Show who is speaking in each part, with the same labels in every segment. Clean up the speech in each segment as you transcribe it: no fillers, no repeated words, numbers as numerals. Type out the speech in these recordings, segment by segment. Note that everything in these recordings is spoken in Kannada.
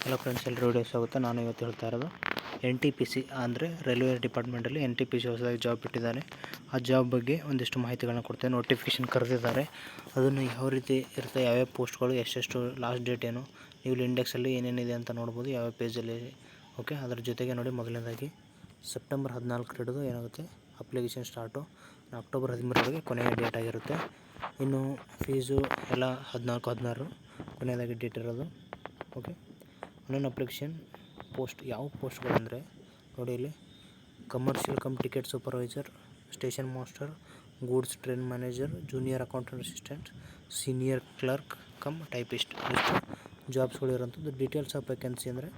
Speaker 1: ಹಲೋ ಫ್ರೆಂಡ್ಸ್, ಎಲ್ಲರೂ ವಿಡಿಯೋ ಸ್ವಾಗತ. ನಾನು ಇವತ್ತು ಹೇಳ್ತಾ ಇರೋದು NTPC ಅಂದರೆ ರೈಲ್ವೆ ಡಿಪಾರ್ಟ್ಮೆಂಟಲ್ಲಿ NTPC ಹೊಸದಾಗಿ ಜಾಬ್ ಬಿಟ್ಟಿದ್ದಾರೆ. ಆ ಜಾಬ್ ಬಗ್ಗೆ ಒಂದಿಷ್ಟು ಮಾಹಿತಿಗಳನ್ನ ಕೊಡ್ತೇನೆ. ನೋಟಿಫಿಕೇಷನ್ ಕರೆದಿದ್ದಾರೆ, ಅದನ್ನು ಯಾವ ರೀತಿ ಇರುತ್ತೆ, ಯಾವ್ಯಾವ ಪೋಸ್ಟ್ಗಳು, ಎಷ್ಟೆಷ್ಟು ಲಾಸ್ಟ್ ಡೇಟ್ ಏನು, ನೀವು ಇಂಡೆಕ್ಸಲ್ಲಿ ಏನೇನಿದೆ ಅಂತ ನೋಡ್ಬೋದು, ಯಾವ ಪೇಜಲ್ಲಿ. ಓಕೆ, ಅದರ ಜೊತೆಗೆ ನೋಡಿ, ಮೊದಲನೇದಾಗಿ ಸೆಪ್ಟೆಂಬರ್ 14 ಹಿಡಿದು ಏನಾಗುತ್ತೆ ಅಪ್ಲಿಕೇಶನ್ ಸ್ಟಾರ್ಟು, ಅಕ್ಟೋಬರ್ 13 ಕೊನೆಯ ಡೇಟ್ ಆಗಿರುತ್ತೆ. ಇನ್ನು ಫೀಸು ಎಲ್ಲ 14-16 ಕೊನೆಯದಾಗಿ ಡೇಟ್ ಇರೋದು. ಓಕೆ, ಆನ್ಲೈನ್ ಅಪ್ಲಿಕೇಶನ್ ಪೋಸ್ಟ್ ಯಾವ ಪೋಸ್ಟ್ಗಳಂದರೆ ನೋಡಿ, ಇಲ್ಲಿ commercial come ticket supervisor, station master, goods train manager, junior accountant assistant, senior clerk come typist, ಇಷ್ಟು ಜಾಬ್ಸ್ಗಳಿರೋಂಥದ್ದು. ಡೀಟೇಲ್ಸ್ ಆಫ್ ವೇಕೆನ್ಸಿ ಅಂದರೆ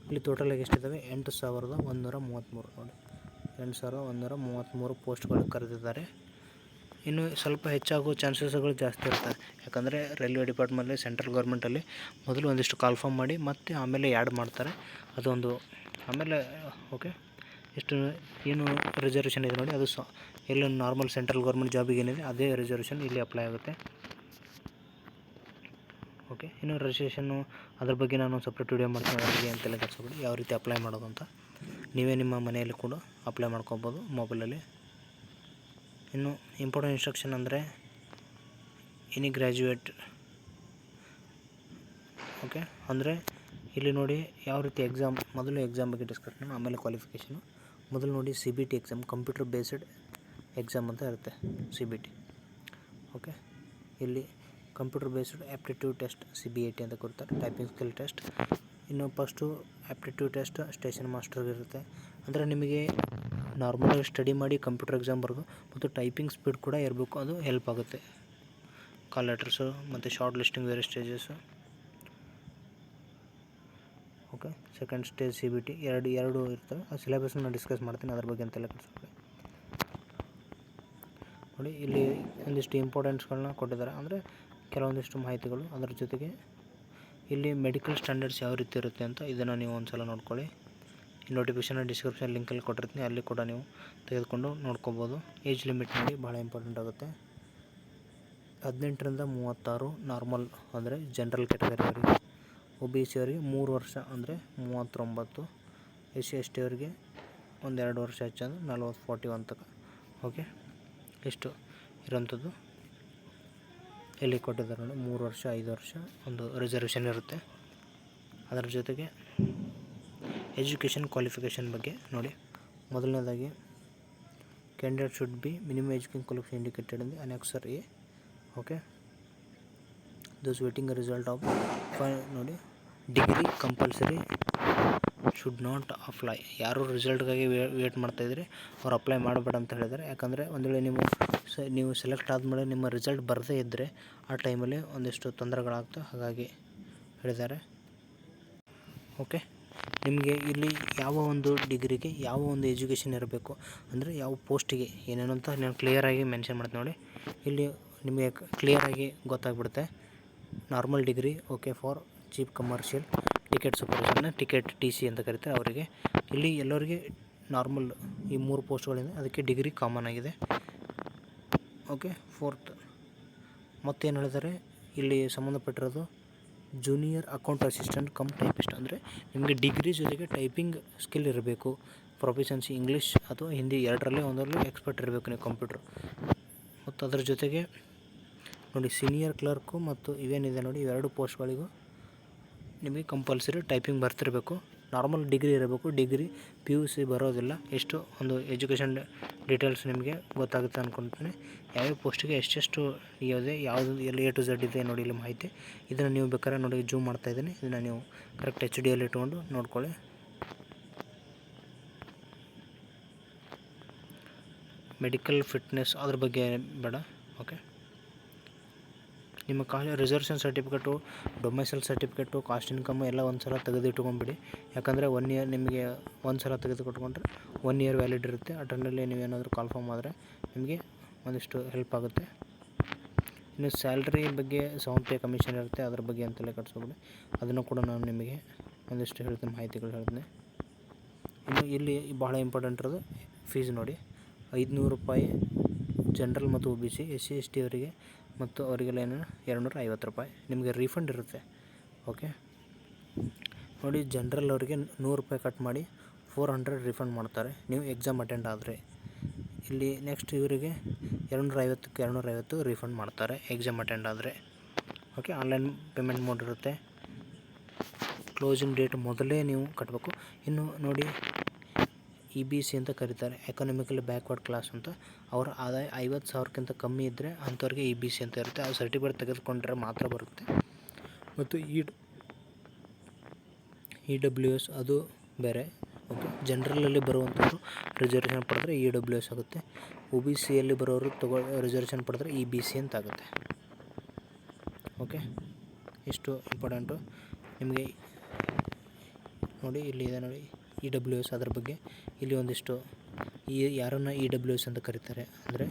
Speaker 1: ಇಲ್ಲಿ ಟೋಟಲಾಗಿ ಎಷ್ಟಿದ್ದಾವೆ, 8133 ನೋಡಿ, 8133 ಪೋಸ್ಟ್ಗಳು ಕರೆದಿದ್ದಾರೆ. ಇನ್ನು ಸ್ವಲ್ಪ ಹೆಚ್ಚಾಗೋ ಚಾನ್ಸಸ್ಗಳು ಜಾಸ್ತಿ ಇರ್ತದೆ, ಯಾಕಂದರೆ ರೈಲ್ವೆ ಡಿಪಾರ್ಟ್ಮೆಂಟಲ್ಲಿ ಸೆಂಟ್ರಲ್ ಗೌರ್ಮೆಂಟಲ್ಲಿ ಮೊದಲು ಒಂದಿಷ್ಟು ಕಾಲ್ಫಾರ್ಮ್ ಮಾಡಿ ಮತ್ತೆ ಆಮೇಲೆ ಆ್ಯಡ್ ಮಾಡ್ತಾರೆ, ಅದೊಂದು. ಆಮೇಲೆ ಓಕೆ, ಎಷ್ಟು ಏನು ರಿಸರ್ವೇಷನ್ ಇದೆ ನೋಡಿ, ಅದು ಎಲ್ಲ ನಾರ್ಮಲ್ ಸೆಂಟ್ರಲ್ ಗೌರ್ಮೆಂಟ್ ಜಾಬಿಗೆ ಏನಿದೆ ಅದೇ ರಿಸರ್ವೇಷನ್ ಇಲ್ಲಿ ಅಪ್ಲೈ ಆಗುತ್ತೆ. ಓಕೆ, ಇನ್ನು ರಿಜಿಸ್ಟ್ರೇಷನ್ನು ಅದ್ರ ಬಗ್ಗೆ ನಾನು ಸಪ್ರೇಟ್ ವಿಡಿಯೋ ಮಾಡ್ತೀನಿ, ಅದ್ರ ಅಂತೆಲ್ಲ ಕಲಿಸ್ಬಿಡಿ ಯಾವ ರೀತಿ ಅಪ್ಲೈ ಮಾಡೋದು ಅಂತ. ನೀವೇ ನಿಮ್ಮ ಮನೆಯಲ್ಲಿ ಕೂಡ ಅಪ್ಲೈ ಮಾಡ್ಕೊಬೋದು ಮೊಬೈಲಲ್ಲಿ. ಇನ್ನು ಇಂಪಾರ್ಟೆಂಟ್ ಇನ್ಸ್ಟ್ರಕ್ಷನ್ ಅಂದರೆ ಎನಿ ಗ್ರ್ಯಾಜುಯೇಟ್. ಓಕೆ, ಅಂದರೆ ಇಲ್ಲಿ ನೋಡಿ ಯಾವ ರೀತಿ ಎಕ್ಸಾಮ್, ಮೊದಲು ಎಕ್ಸಾಮ್ ಬಗ್ಗೆ ಡಿಸ್ಕಸ್ ಮಾಡೋಣ, ಆಮೇಲೆ ಕ್ವಾಲಿಫಿಕೇಷನು. ಮೊದಲು ನೋಡಿ CBT exam, computer based exam ಅಂತ ಇರುತ್ತೆ CBT. ಓಕೆ, ಇಲ್ಲಿ computer based aptitude test CBAT ಅಂತ ಕೊಡ್ತಾರೆ, ಟೈಪಿಂಗ್ ಸ್ಕಿಲ್ ಟೆಸ್ಟ್. ಇನ್ನು ಫಸ್ಟು ಆ್ಯಪ್ಟಿಟ್ಯೂಡ್ ಟೆಸ್ಟ್ ಸ್ಟೇಷನ್ ಮಾಸ್ಟರ್ಗೆ ಇರುತ್ತೆ, ಅಂದರೆ ನಿಮಗೆ ನಾರ್ಮಲಾಗಿ ಸ್ಟಡಿ ಮಾಡಿ ಕಂಪ್ಯೂಟರ್ ಎಕ್ಸಾಮ್ ಬರೋದು ಮತ್ತು ಟೈಪಿಂಗ್ ಸ್ಪೀಡ್ ಕೂಡ ಇರಬೇಕು, ಅದು ಹೆಲ್ಪ್ ಆಗುತ್ತೆ. ಕಾಲ್ ಲೆಟರ್ಸು ಮತ್ತು short listing various stages. Okay, second stage CBT ಎರಡು ಇರ್ತವೆ. ಆ ಸಿಲೆಬಸ್ನ ನಾನು ಡಿಸ್ಕಸ್ ಮಾಡ್ತೀನಿ, ಅದ್ರ ಬಗ್ಗೆ ಅಂತೆಲ್ಲ ಕಳಿಸ್ಕೊಳ್ಳಿ. ನೋಡಿ, ಇಲ್ಲಿ ಒಂದಿಷ್ಟು ಇಂಪಾರ್ಟೆಂಟ್ಸ್ಗಳನ್ನ ಕೊಟ್ಟಿದ್ದಾರೆ, ಅಂದರೆ ಕೆಲವೊಂದಿಷ್ಟು ಮಾಹಿತಿಗಳು. ಅದರ ಜೊತೆಗೆ ಇಲ್ಲಿ ಮೆಡಿಕಲ್ ಸ್ಟ್ಯಾಂಡರ್ಡ್ಸ್ ಯಾವ ರೀತಿ ಇರುತ್ತೆ ಅಂತ ಇದನ್ನು ನೀವು ಒಂದು ಸಲ ನೋಡ್ಕೊಳ್ಳಿ. ಈ ನೋಟಿಫಿಕೇಷನ್ ಡಿಸ್ಕ್ರಿಪ್ಷನ್ ಲಿಂಕಲ್ಲಿ ಕೊಟ್ಟಿರ್ತೀನಿ, ಅಲ್ಲಿ ಕೂಡ ನೀವು ತೆಗೆದುಕೊಂಡು ನೋಡ್ಕೋಬೋದು. ಏಜ್ ಲಿಮಿಟ್ ನೋಡಿ, ಭಾಳ ಇಂಪಾರ್ಟೆಂಟ್ ಆಗುತ್ತೆ. 18ರಿಂದ 36 ನಾರ್ಮಲ್ ಅಂದರೆ ಜನರಲ್ ಕ್ಯಾಟಗರಿ ಅವರಿಗೆ, OBC ಅವರಿಗೆ 3 ವರ್ಷ ಅಂದರೆ 39, SC/ST ಅವರಿಗೆ 1-2 ವರ್ಷ ಹೆಚ್ಚಂದ್ರೆ 40-41 ತನಕ. ಓಕೆ, ಇಷ್ಟು ಇರೋಂಥದ್ದು ಇಲ್ಲಿ ಕೊಟ್ಟಿದ್ದಾರೆ ನೋಡಿ, 3 ವರ್ಷ 5 ವರ್ಷ ಒಂದು ರಿಸರ್ವೇಷನ್ ಇರುತ್ತೆ. ಅದರ ಜೊತೆಗೆ ಎಜುಕೇಷನ್ ಕ್ವಾಲಿಫಿಕೇಷನ್ ಬಗ್ಗೆ ನೋಡಿ, ಮೊದಲನೇದಾಗಿ candidate should be minimum education qualification indicated in the annexure A. Okay, those waiting result of ನೋಡಿ, degree compulsory should not apply. ಯಾರು ರಿಸಲ್ಟ್ಗಾಗಿ ವೇಟ್ ಮಾಡ್ತಾಯಿದ್ರೆ ಅವ್ರು ಅಪ್ಲೈ ಮಾಡಬೇಡ ಅಂತ ಹೇಳಿದ್ದಾರೆ. ಯಾಕಂದರೆ ಒಂದು ವೇಳೆ ನೀವು ಸೆಲೆಕ್ಟ್ ಆದಮೇಲೆ ನಿಮ್ಮ ರಿಸಲ್ಟ್ ಬರದೇ ಇದ್ದರೆ ಆ ಟೈಮಲ್ಲಿ ಒಂದಿಷ್ಟು ತೊಂದರೆಗಳಾಗ್ತವೆ, ಹಾಗಾಗಿ ಹೇಳಿದ್ದಾರೆ. ಓಕೆ, ನಿಮಗೆ ಇಲ್ಲಿ ಯಾವ ಒಂದು ಡಿಗ್ರಿಗೆ ಯಾವ ಒಂದು ಎಜುಕೇಷನ್ ಇರಬೇಕು, ಅಂದರೆ ಯಾವ ಪೋಸ್ಟಿಗೆ ಏನೇನು ಅಂತ ನಾನು ಕ್ಲಿಯರಾಗಿ ಮೆನ್ಷನ್ ಮಾಡ್ತೀನಿ ನೋಡಿ. ಇಲ್ಲಿ ನಿಮಗೆ ಕ್ಲಿಯರಾಗಿ ಗೊತ್ತಾಗ್ಬಿಡುತ್ತೆ. Normal degree okay for chief commercial ticket ಸೂಪರ್ವೈಸರ್ನ ಟಿಕೆಟ್ TC ಅಂತ ಕರೀತಾರೆ ಅವರಿಗೆ. ಇಲ್ಲಿ ಎಲ್ಲರಿಗೆ ನಾರ್ಮಲ್ ಈ 3 ಪೋಸ್ಟ್ಗಳಿಂದ ಅದಕ್ಕೆ ಡಿಗ್ರಿ ಕಾಮನ್ ಆಗಿದೆ. ಓಕೆ, ಫೋರ್ತ್ ಮತ್ತೇನು ಹೇಳಿದ್ದಾರೆ ಇಲ್ಲಿ ಸಂಬಂಧಪಟ್ಟಿರೋದು junior account assistant cum typist, ಅಂದರೆ ನಿಮಗೆ ಡಿಗ್ರಿ ಜೊತೆಗೆ ಟೈಪಿಂಗ್ ಸ್ಕಿಲ್ ಇರಬೇಕು, ಪ್ರೊಫಿಷನ್ಸಿ ಇಂಗ್ಲೀಷ್ ಅಥವಾ ಹಿಂದಿ ಎರಡರಲ್ಲೇ ಒಂದರಲ್ಲಿ ಎಕ್ಸ್ಪರ್ಟ್ ಇರಬೇಕು ನೀವು ಕಂಪ್ಯೂಟ್ರ್. ಮತ್ತು ಅದರ ಜೊತೆಗೆ ನೋಡಿ, ಸೀನಿಯರ್ ಕ್ಲರ್ಕು ಮತ್ತು ಇವೇನಿದೆ ನೋಡಿ, ಇವೆರಡು ಪೋಸ್ಟ್ಗಳಿಗೂ ನಿಮಗೆ ಕಂಪಲ್ಸರಿ ಟೈಪಿಂಗ್ ಬರ್ತಿರಬೇಕು, ನಾರ್ಮಲ್ ಡಿಗ್ರಿ ಇರಬೇಕು. ಡಿಗ್ರಿ PUC ಬರೋದಿಲ್ಲ. ಎಷ್ಟು ಒಂದು ಎಜುಕೇಷನ್ ಡೀಟೇಲ್ಸ್ ನಿಮಗೆ ಗೊತ್ತಾಗುತ್ತೆ ಅಂದ್ಕೊಳ್ತೀನಿ. ಯಾವ್ಯಾವ ಪೋಸ್ಟಿಗೆ ಎಷ್ಟೆಷ್ಟು ಇದೆ, ಯಾವುದು ಎಲ್ಲಿ A to Z ಇದೆ ನೋಡಿ ಇಲ್ಲಿ ಮಾಹಿತಿ. ಇದನ್ನು ನೀವು ಬೇಕಾದ್ರೆ ನೋಡಿ, ಜೂಮ್ ಮಾಡ್ತಾಯಿದ್ದೀನಿ, ಇದನ್ನು ನೀವು ಕರೆಕ್ಟ್ HDಯಲ್ಲಿ ಇಟ್ಕೊಂಡು ನೋಡ್ಕೊಳ್ಳಿ. ಮೆಡಿಕಲ್ ಫಿಟ್ನೆಸ್ ಅದ್ರ ಬಗ್ಗೆ ಬೇಡ. ಓಕೆ, ನಿಮ್ಮ reservation certificate, domicile certificate, caste income ಎಲ್ಲ ಒಂದು ಸಲ ತೆಗೆದಿಟ್ಕೊಂಡ್ಬಿಡಿ. ಯಾಕಂದರೆ 1 ಇಯರ್ ನಿಮಗೆ ಒಂದು ಸಲ ತೆಗೆದುಕೊಟ್ಕೊಂಡ್ರೆ 1 ಇಯರ್ ವ್ಯಾಲಿಡ್ ಇರುತ್ತೆ. ಆ ಟೈಮಲ್ಲಿ ನೀವೇನಾದರೂ ಕಾಲ್ಫಾರ್ಮ್ ಆದರೆ ನಿಮಗೆ ಒಂದಿಷ್ಟು ಹೆಲ್ಪ್ ಆಗುತ್ತೆ. ಇನ್ನು ಸ್ಯಾಲ್ರಿ ಬಗ್ಗೆ 7 ಪೇ ಕಮಿಷನ್ ಇರುತ್ತೆ, ಅದ್ರ ಬಗ್ಗೆ ಅಂತೆಲ್ಲ ಕಟ್ಸ್ಕೊಬಿಡಿ. ಅದನ್ನು ಕೂಡ ನಾನು ನಿಮಗೆ ಒಂದಿಷ್ಟು ಹೇಳ್ತೀನಿ, ಮಾಹಿತಿಗಳು ಹೇಳ್ತೀನಿ. ಇನ್ನು ಇಲ್ಲಿ ಭಾಳ ಇಂಪಾರ್ಟೆಂಟ್ ಇರೋದು ಫೀಸ್ ನೋಡಿ, 500 ರೂಪಾಯಿ ಜನರಲ್ ಮತ್ತು OBC, SC/ST ಅವರಿಗೆ ಮತ್ತು ಅವರಿಗೆಲ್ಲ ಏನು 250 ರೂಪಾಯಿ ನಿಮಗೆ ರೀಫಂಡ್ ಇರುತ್ತೆ. ಓಕೆ, ನೋಡಿ, ಜನರಲ್ ಅವರಿಗೆ ₹100 ಕಟ್ ಮಾಡಿ 400 ರಿಫಂಡ್ ಮಾಡ್ತಾರೆ ನೀವು ಎಕ್ಸಾಮ್ ಅಟೆಂಡ್ ಆದರೆ. ಇಲ್ಲಿ ನೆಕ್ಸ್ಟ್ ಇವರಿಗೆ 250ಕ್ಕೆ 250 ರಿಫಂಡ್ ಮಾಡ್ತಾರೆ ಎಕ್ಸಾಮ್ ಅಟೆಂಡ್ ಆದರೆ. ಓಕೆ, ಆನ್ಲೈನ್ ಪೇಮೆಂಟ್ ಮೋಡ್ ಇರುತ್ತೆ. ಕ್ಲೋಸಿಂಗ್ ಡೇಟ್ ಮೊದಲೇ ನೀವು ಕಟ್ಟಬೇಕು. ಇನ್ನು ನೋಡಿ, EBC ಅಂತ ಕರೀತಾರೆ, ಎಕನಾಮಿಕಲಿ ಬ್ಯಾಕ್ವರ್ಡ್ ಕ್ಲಾಸ್ ಅಂತ. ಅವರ ಆದಾಯ 50,000ಕ್ಕಿಂತ ಕಮ್ಮಿ ಇದ್ದರೆ ಅಂಥವ್ರಿಗೆ EBC ಅಂತ ಇರುತ್ತೆ. ಆ ಸರ್ಟಿಫಿಕೇಟ್ ತೆಗೆದುಕೊಂಡ್ರೆ ಮಾತ್ರ ಬರುತ್ತೆ. ಮತ್ತು EWS ಅದು ಬೇರೆ. ಓಕೆ, ಜನರಲಲ್ಲಿ ಬರುವಂಥವ್ರು ರಿಸರ್ವೇಷನ್ ಪಡೆದ್ರೆ EWS ಆಗುತ್ತೆ. OBCಯಲ್ಲಿ ಬರೋರು ರಿಸರ್ವೇಷನ್ ಪಡೆದ್ರೆ EBC ಅಂತ ಆಗುತ್ತೆ. ಓಕೆ, ಇಷ್ಟು ಇಂಪಾರ್ಟೆಂಟು ನಿಮಗೆ. ನೋಡಿ, ಇಲ್ಲಿ ಇದೆ ನೋಡಿ EWS, ಅದ್ರ ಬಗ್ಗೆ ಇಲ್ಲಿ ಒಂದಿಷ್ಟು ಯಾರನ್ನು EWS ಅಂತ ಕರೀತಾರೆ ಅಂದರೆ,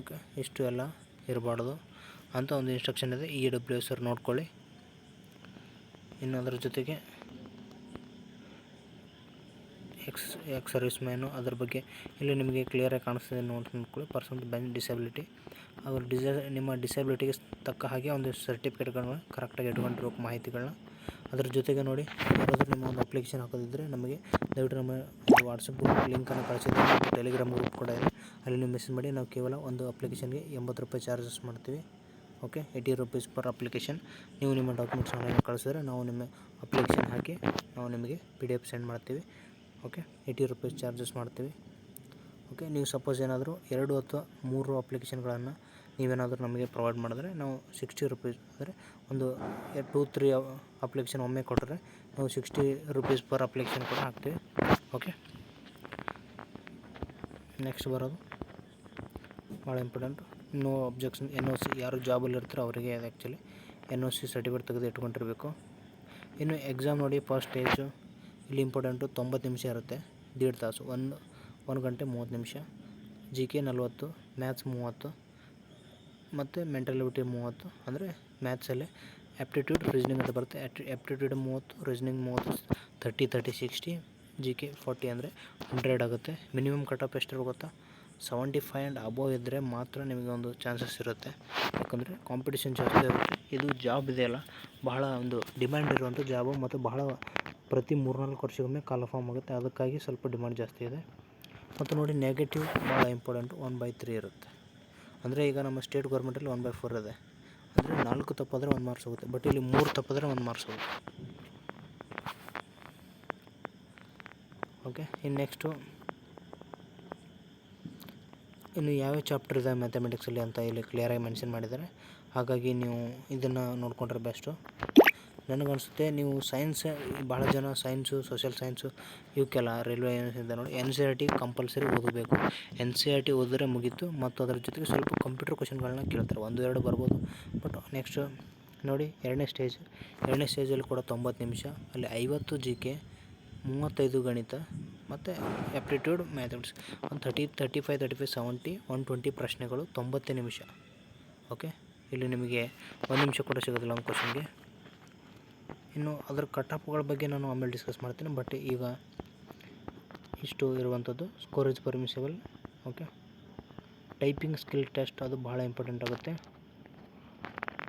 Speaker 1: ಓಕೆ, ಇಷ್ಟು ಎಲ್ಲ ಇರಬಾರ್ದು ಅಂತ ಒಂದು ಇನ್ಸ್ಟ್ರಕ್ಷನ್ ಇದೆ. EWS ಅವ್ರು ನೋಡ್ಕೊಳ್ಳಿ. ಇನ್ನು ಅದರ ಜೊತೆಗೆ ಎಕ್ಸ್ ಸರ್ವಿಸ್ ಮ್ಯಾನು, ಅದ್ರ ಬಗ್ಗೆ ಇಲ್ಲಿ ನಿಮಗೆ ಕ್ಲಿಯರಾಗಿ ಕಾಣಿಸ್ತಿದೆ ನೋಡ್ಕೊಳ್ಳಿ. ಪರ್ಸನ್ ವಿತ್ ಡಿಸಬಿಲಿಟಿ, ಅವ್ರ ನಿಮ್ಮ ಡಿಸಬಿಲಿಟಿಗೆ ತಕ್ಕ ಹಾಗೆ ಒಂದು ಸರ್ಟಿಫಿಕೇಟ್ಗಳನ್ನ ಕರೆಕ್ಟಾಗಿ ಇಟ್ಕೊಂಡಿರ್ಬೇಕು ಮಾಹಿತಿಗಳನ್ನ. ಅದ್ರ ಜೊತೆಗೆ ನೋಡಿ, ಯಾರಾದರೂ ನಿಮ್ಮ ಒಂದು ಅಪ್ಲಿಕೇಶನ್ ಹಾಕೋದಿದ್ದರೆ ನಮಗೆ ದಯವಿಟ್ಟು ನಮ್ಮ ವಾಟ್ಸಪ್ ಗ್ರೂಪ್ ಲಿಂಕನ್ನು ಕಳಿಸಿದ್ರೆ, ಟೆಲಿಗ್ರಾಮ್ ಗ್ರೂಪ್ ಕೂಡ ಇದೆ, ಅಲ್ಲಿ ನೀವು ಮೆಸೇಜ್ ಮಾಡಿ. ನಾವು ಕೇವಲ ಒಂದು ಅಪ್ಲಿಕೇಶನ್ಗೆ ₹80 ಚಾರ್ಜಸ್ ಮಾಡ್ತೀವಿ. Okay, ₹80 per application. ನೀವು ನಿಮ್ಮ ಡಾಕ್ಯುಮೆಂಟ್ಸ್ ಆನ್ಲೈನ್ ಕಳಿಸಿದ್ರೆ ನಾವು ನಿಮ್ಮ ಅಪ್ಲಿಕೇಶನ್ ಹಾಕಿ ನಾವು ನಿಮಗೆ PDF ಸೆಂಡ್ ಮಾಡ್ತೀವಿ. ಓಕೆ, ₹80 ಚಾರ್ಜಸ್ ಮಾಡ್ತೀವಿ. ಓಕೆ, ನೀವು ಸಪೋಸ್ ಏನಾದರೂ 2 ಅಥವಾ 3 ಅಪ್ಲಿಕೇಶನ್ಗಳನ್ನು ನೀವೇನಾದರೂ ನಮಗೆ ಪ್ರೊವೈಡ್ ಮಾಡಿದ್ರೆ ನಾವು ₹60 ಅಂದರೆ ಒಂದು 2-3 ಅಪ್ಲಿಕೇಶನ್ ಒಮ್ಮೆ ಕೊಟ್ಟರೆ ನಾವು ₹60 ಪರ್ ಅಪ್ಲಿಕೇಶನ್ ಕೂಡ ಹಾಕ್ತೀವಿ. ಓಕೆ, ನೆಕ್ಸ್ಟ್ ಬರೋದು ಭಾಳ ಇಂಪಾರ್ಟೆಂಟು, ನೋ ಅಬ್ಜೆಕ್ಷನ್. NOC, ಯಾರು ಜಾಬಲ್ಲಿ ಇರ್ತಾರೋ ಅವರಿಗೆ ಅದು ಆ್ಯಕ್ಚುಲಿ NOC ಸರ್ಟಿಫಿಕೇಟ್ ತೆಗೆದು ಇಟ್ಕೊಂಡಿರಬೇಕು. ಇನ್ನು ಎಕ್ಸಾಮ್ ನೋಡಿ, ಫಸ್ಟ್ ಸ್ಟೇಜು ಇಲ್ಲಿ ಇಂಪಾರ್ಟೆಂಟು 90 ನಿಮಿಷ ಇರುತ್ತೆ, 1.5 ತಾಸು, 1 ಗಂಟೆ 30 ನಿಮಿಷ. GK 40, ಮ್ಯಾಥ್ಸ್ 30 ಮತ್ತು ಮೆಂಟಲಿಟಿ 30. ಅಂದರೆ ಮ್ಯಾಥ್ಸಲ್ಲೇ ಆ್ಯಪ್ಟಿಟ್ಯೂಡ್, ರೀಸನಿಂಗ್ ಅಂತ ಬರುತ್ತೆ. ಆ್ಯಪ್ಟಿಟ್ಯೂಡ್ 30, ರೀಸನಿಂಗ್ 30, 30, 60, GK 40 ಅಂದರೆ 100 ಆಗುತ್ತೆ. ಮಿನಿಮಮ್ ಕಟ್ ಆಫ್ ಎಷ್ಟಿರೋ ಗೊತ್ತಾ? 75 ಆ್ಯಂಡ್ ಅಬೋವ್ ಇದ್ದರೆ ಮಾತ್ರ ನಿಮಗೆ ಒಂದು ಚಾನ್ಸಸ್ ಇರುತ್ತೆ. ಯಾಕಂದರೆ ಕಾಂಪಿಟೇಷನ್ ಜಾಸ್ತಿ ಇರುತ್ತೆ. ಇದು ಜಾಬ್ ಇದೆಯಲ್ಲ, ಬಹಳ ಒಂದು ಡಿಮ್ಯಾಂಡ್ ಇರುವಂಥ ಜಾಬು, ಮತ್ತು ಬಹಳ ಪ್ರತಿ 3-4 ವರ್ಷಕ್ಕೊಮ್ಮೆ ಕಾಲ್ ಫಾರ್ಮ್ ಆಗುತ್ತೆ. ಅದಕ್ಕಾಗಿ ಸ್ವಲ್ಪ ಡಿಮ್ಯಾಂಡ್ ಜಾಸ್ತಿ ಇದೆ. ಮತ್ತು ನೋಡಿ, ನೆಗೆಟಿವ್ ಭಾಳ ಇಂಪಾರ್ಟೆಂಟು, 1/3 ಇರುತ್ತೆ. ಅಂದರೆ ಈಗ ನಮ್ಮ ಸ್ಟೇಟ್ ಗೌರ್ಮೆಂಟಲ್ಲಿ 1/4 ಇದೆ. ಅಂದರೆ 4 ತಪ್ಪಾದರೆ 1 ಮಾರ್ಕ್ಸ್ ಹೋಗುತ್ತೆ. ಬಟ್ ಇಲ್ಲಿ 3 ತಪ್ಪಿದ್ರೆ 1 ಮಾರ್ಕ್ಸ್ ಹೋಗುತ್ತೆ. ಓಕೆ, ಇನ್ನು ನೆಕ್ಸ್ಟು ಇನ್ನು ಯಾವ್ಯಾವ ಚಾಪ್ಟರ್ ಇದೆ ಮ್ಯಾಥಮೆಟಿಕ್ಸಲ್ಲಿ ಅಂತ ಇಲ್ಲಿ ಕ್ಲಿಯರಾಗಿ ಮೆನ್ಷನ್ ಮಾಡಿದ್ದಾರೆ. ಹಾಗಾಗಿ ನೀವು ಇದನ್ನು ನೋಡಿಕೊಂಡ್ರೆ ಬೆಸ್ಟು. ನನಗನ್ಸುತ್ತೆ ನೀವು ಸೈನ್ಸ್, ಭಾಳ ಜನ ಸೈನ್ಸು, ಸೋಷಿಯಲ್ ಸೈನ್ಸು ಇವಕ್ಕೆಲ್ಲ ರೈಲ್ವೆ ಇದೆ ನೋಡಿ, NCERT ಕಂಪಲ್ಸರಿ ಓದಬೇಕು. NCERT ಓದಿದ್ರೆ ಮುಗೀತು. ಮತ್ತು ಅದರ ಜೊತೆಗೆ ಸ್ವಲ್ಪ ಕಂಪ್ಯೂಟರ್ ಕ್ವಶನ್ಗಳನ್ನ ಕೇಳ್ತಾರೆ, 1-2 ಬರ್ಬೋದು. ಬಟ್ ನೆಕ್ಸ್ಟು ನೋಡಿ, ಎರಡನೇ ಸ್ಟೇಜಲ್ಲಿ ಕೂಡ 90 ನಿಮಿಷ, ಅಲ್ಲಿ 50 GK, 35 ಗಣಿತ ಮತ್ತು ಆ್ಯಪ್ಟಿಟ್ಯೂಡ್ ಮ್ಯಾಥಮೆಟಿಕ್ಸ್, ಒಂದು 35, 70, 120 ಪ್ರಶ್ನೆಗಳು, 90 ನಿಮಿಷ. ಓಕೆ, ಇಲ್ಲಿ ನಿಮಗೆ 1 ನಿಮಿಷ ಕೂಡ ಸಿಗೋದಿಲ್ಲ ಒಂದು ಕ್ವಶನ್ಗೆ. ಇನ್ನು ಅದರ ಕಟ್ ಆಫ್ಗಳ ಬಗ್ಗೆ ನಾನು ಆಮೇಲೆ ಡಿಸ್ಕಸ್ ಮಾಡ್ತೀನಿ. ಬಟ್ ಈಗ ಇಷ್ಟು ಇರುವಂಥದ್ದು. Score is permissible. Okay, typing skill test, ಅದು ಭಾಳ ಇಂಪಾರ್ಟೆಂಟ್ ಆಗುತ್ತೆ.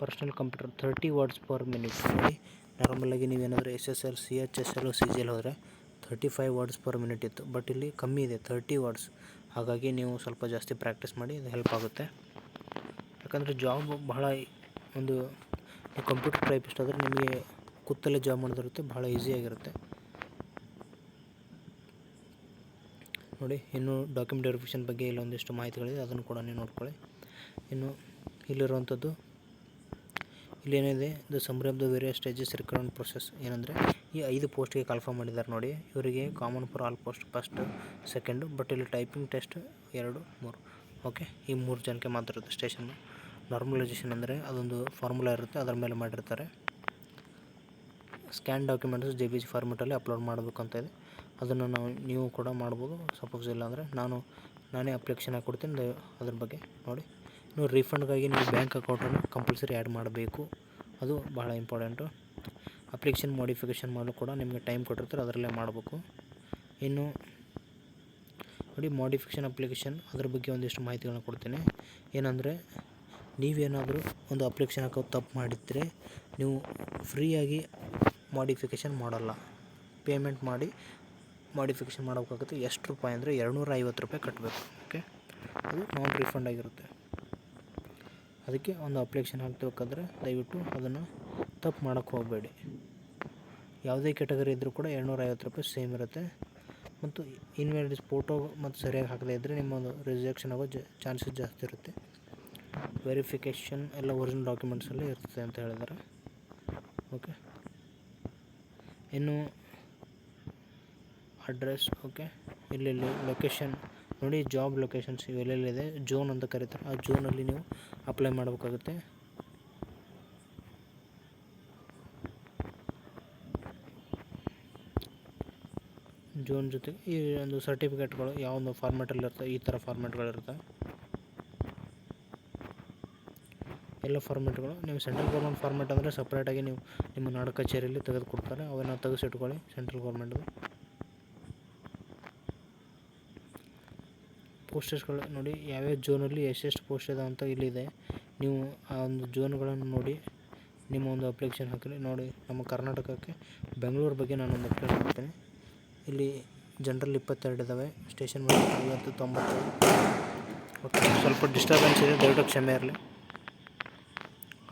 Speaker 1: Personal computer 30 words per minute. ನೋಡಿ, ನಾರ್ಮಲಾಗಿ ನೀವೇನಾದರೂ SSL, CHSL, CGL ಹೋದರೆ 35 ವರ್ಡ್ಸ್ ಪರ್ ಮಿನಿಟ್ ಇತ್ತು. ಬಟ್ ಇಲ್ಲಿ ಕಮ್ಮಿ ಇದೆ, 30 ವರ್ಡ್ಸ್. ಹಾಗಾಗಿ ನೀವು ಸ್ವಲ್ಪ ಜಾಸ್ತಿ ಪ್ರಾಕ್ಟೀಸ್ ಮಾಡಿ, ಇದು ಹೆಲ್ಪ್ ಆಗುತ್ತೆ. ಯಾಕಂದರೆ ಜಾಬ್ ಬಹಳ ಒಂದು ಕಂಪ್ಯೂಟರ್ ಟೈಪಿಸ್ಟ್ ಆದರೆ ನಿಮಗೆ ಕೂತಲ್ಲೇ ಜಾಬ್ ಮಾಡೋದಿರುತ್ತೆ, ಭಾಳ ಈಸಿಯಾಗಿರುತ್ತೆ. ನೋಡಿ, ಇನ್ನು ಡಾಕ್ಯುಮೆಂಟ್ ವೆರಿಫಿಕೇಷನ್ ಬಗ್ಗೆ ಇಲ್ಲೊಂದಿಷ್ಟು ಮಾಹಿತಿಗಳಿದೆ, ಅದನ್ನು ಕೂಡ ನೀವು ನೋಡ್ಕೊಳ್ಳಿ. ಇನ್ನು ಇಲ್ಲಿರುವಂಥದ್ದು ಇಲ್ಲೇನಿದೆ, the summary of the various stages recruitment process. ಏನಂದರೆ ಈ 5 ಪೋಸ್ಟ್ಗೆ ಕಾಲ್ಫಾರ್ಮ್ ಮಾಡಿದ್ದಾರೆ ನೋಡಿ, ಇವರಿಗೆ common for all post, first, second. But ಇಲ್ಲಿ ಟೈಪಿಂಗ್ ಟೆಸ್ಟ್ 2, 3. ಓಕೆ, ಈ 3 ಜನಕ್ಕೆ ಮಾತ್ರ ಇರುತ್ತೆ. ಸ್ಟೇಷನ್ ನಾರ್ಮಲೈಸೇಷನ್ ಅಂದರೆ ಅದೊಂದು ಫಾರ್ಮುಲಾ ಇರುತ್ತೆ, ಅದರ ಮೇಲೆ ಮಾಡಿರ್ತಾರೆ. ಸ್ಕ್ಯಾನ್ ಡಾಕ್ಯುಮೆಂಟ್ಸ್ JPG ಫಾರ್ಮೆಟಲ್ಲಿ ಅಪ್ಲೋಡ್ ಮಾಡಬೇಕು ಅಂತ ಇದೆ. ಅದನ್ನು ನೀವು ಕೂಡ ಮಾಡ್ಬೋದು. ಸಪೋಸ್ ಇಲ್ಲ ಅಂದರೆ ನಾನೇ ಅಪ್ಲಿಕೇಶನ್ ಹಾಕ್ಕೊಡ್ತೀನಿ, ಅದ್ರ ಬಗ್ಗೆ ನೋಡಿ. ಇನ್ನು ರೀಫಂಡ್ಗಾಗಿ ನೀವು ಬ್ಯಾಂಕ್ ಅಕೌಂಟನ್ನು ಕಂಪಲ್ಸರಿ ಆ್ಯಡ್ ಮಾಡಬೇಕು, ಅದು ಭಾಳ ಇಂಪಾರ್ಟೆಂಟು. ಅಪ್ಲಿಕೇಶನ್ ಮಾಡಿಫಿಕೇಷನ್ ಮಾಡಲು ಕೂಡ ನಿಮಗೆ ಟೈಮ್ ಕೊಟ್ಟಿರ್ತಾರೆ, ಅದರಲ್ಲೇ ಮಾಡಬೇಕು. ಇನ್ನು ನೋಡಿ, ಮಾಡಿಫಿಕೇಷನ್ ಅಪ್ಲಿಕೇಶನ್, ಅದ್ರ ಬಗ್ಗೆ ಒಂದಿಷ್ಟು ಮಾಹಿತಿಗಳನ್ನ ಕೊಡ್ತೀನಿ. ಏನಂದರೆ, ನೀವೇನಾದರೂ ಒಂದು ಅಪ್ಲಿಕೇಶನ್ ಹಾಕೋದು ತಪ್ಪು ಮಾಡಿದರೆ ನೀವು ಫ್ರೀಯಾಗಿ ಮಾಡಿಫಿಕೇಷನ್ ಮಾಡೋಲ್ಲ. ಪೇಮೆಂಟ್ ಮಾಡಿ ಮಾಡಿಫಿಕೇಷನ್ ಮಾಡಬೇಕಾಗುತ್ತೆ. ಎಷ್ಟು ರೂಪಾಯಿ ಅಂದರೆ 250 ರೂಪಾಯಿ ಕಟ್ಟಬೇಕು. ಓಕೆ, ಅದು ನಾನ್ ರಿಫಂಡ್ ಆಗಿರುತ್ತೆ. ಅದಕ್ಕೆ ಒಂದು ಅಪ್ಲಿಕೇಶನ್ ಹಾಕಬೇಕಾದ್ರೆ ದಯವಿಟ್ಟು ಅದನ್ನು ತಪ್ಪು ಮಾಡೋಕ್ಕೆ ಹೋಗಬೇಡಿ. ಯಾವುದೇ ಕ್ಯಾಟಗರಿ ಇದ್ದರೂ ಕೂಡ 250 ರೂಪಾಯಿ ಸೇಮ್ ಇರುತ್ತೆ. ಮತ್ತು ಇನ್ವ್ಯಾಲಿಡ್ ಫೋಟೋ ಮತ್ತು ಸರಿಯಾಗಿ ಹಾಕದೇ ಇದ್ದರೆ ನಿಮ್ಮೊಂದು ರಿಜೆಕ್ಷನ್ ಆಗೋ ಚಾನ್ಸಸ್ ಜಾಸ್ತಿ ಇರುತ್ತೆ. ವೆರಿಫಿಕೇಷನ್ ಎಲ್ಲ ಒರಿಜಿನಲ್ ಡಾಕ್ಯುಮೆಂಟ್ಸಲ್ಲಿ ಇರ್ತದೆ ಅಂತ ಹೇಳಿದ್ದಾರೆ. ಓಕೆ, ಇನ್ನು ಅಡ್ರೆಸ್. ಓಕೆ, ಇಲ್ಲಿ ಲೊಕೇಶನ್ ನೋಡಿ, ಜಾಬ್ ಲೊಕೇಶನ್ಸ್ ಇವೆಲ್ಲೆಲ್ಲಿದೆ ಝೋನ್ ಅಂತ ಕರೀತಾರೆ. ಆ ಝೋನಲ್ಲಿ ನೀವು ಅಪ್ಲೈ ಮಾಡಬೇಕಾಗುತ್ತೆ. ಝೋನ್ ಜೊತೆಗೆ ಈ ಒಂದು ಸರ್ಟಿಫಿಕೇಟ್ಗಳು ಯಾವೊಂದು ಫಾರ್ಮ್ಯಾಟಲ್ಲಿರ್ತವೆ, ಈ ಥರ ಫಾರ್ಮ್ಯಾಟ್ಗಳಿರ್ತವೆ. ಎಲ್ಲ ಫಾರ್ಮ್ಯಾಟ್ಗಳು ನೀವು ಸೆಂಟ್ರಲ್ ಗೌರ್ಮೆಂಟ್ ಫಾರ್ಮ್ಯಾಟ್ ಅಂದರೆ ಸಪ್ರೇಟಾಗಿ ನೀವು ನಿಮ್ಮ ನಾಡ ಕಚೇರಿಯಲ್ಲಿ ತೆಗೆದುಕೊಡ್ತಾರೆ. ಅವನ್ನು ತೆಗೆಸಿಟ್ಕೊಳ್ಳಿ. ಸೆಂಟ್ರಲ್ ಗೌರ್ಮೆಂಟ್ದು ಪೋಸ್ಟರ್ಸ್ಗಳು ನೋಡಿ, ಯಾವ್ಯಾವ ಝೋನಲ್ಲಿ ಎಷ್ಟೆಷ್ಟು ಪೋಸ್ಟ್ ಇದೆ ಅಂತ ಇಲ್ಲಿದೆ. ನೀವು ಆ ಒಂದು ಝೋನ್ಗಳನ್ನು ನೋಡಿ ನಿಮ್ಮ ಒಂದು ಅಪ್ಲಿಕೇಶನ್ ಹಾಕಿ. ನೋಡಿ, ನಮ್ಮ ಕರ್ನಾಟಕಕ್ಕೆ ಬೆಂಗಳೂರು ಬಗ್ಗೆ ನಾನೊಂದು ಅಪ್ಲಿಕೇಶನ್ ಮಾಡ್ತೀನಿ. ಇಲ್ಲಿ ಜನರಲ್ 22 ಇದ್ದಾವೆ, ಸ್ಟೇಷನ್ ಮೇಲೆ 90. ಓಕೆ, ಸ್ವಲ್ಪ ಡಿಸ್ಟರ್ಬೆನ್ಸ್ ಇದೆ, ದಯವಿಟ್ಟು ಕ್ಷಮೆ ಇರಲಿ.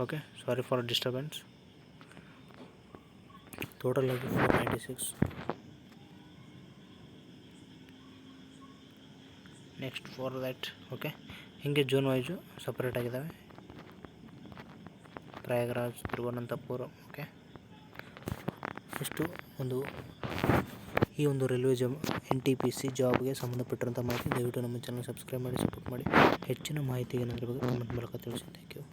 Speaker 1: Okay, sorry for disturbance. Total ಆಗಿ 496. Next for that. ಓಕೆ, ಹೀಗೆ ಝೋನ್ ವೈಸು ಸಪ್ರೇಟ್ ಆಗಿದ್ದಾವೆ. ಪ್ರಯಾಗರಾಜ್, ತಿರುವನಂತಪುರ. ಓಕೆ, ಇಷ್ಟು ಒಂದು ಈ ಒಂದು ರೈಲ್ವೆ NTPC ಜಾಬ್ಗೆ ಸಂಬಂಧಪಟ್ಟಿರೋಂಥ ಮಾಹಿತಿ. ದಯವಿಟ್ಟು ನಮ್ಮ ಚಾನಲ್ ಸಬ್ಸ್ಕ್ರೈಬ್ ಮಾಡಿ, ಸಪೋರ್ಟ್ ಮಾಡಿ. ಹೆಚ್ಚಿನ ಮಾಹಿತಿಗೆ ಏನಾದರೂ ಬಗ್ಗೆ ಕಮೆಂಟ್ ಮೂಲಕ ತಿಳಿಸಿ. Thank you.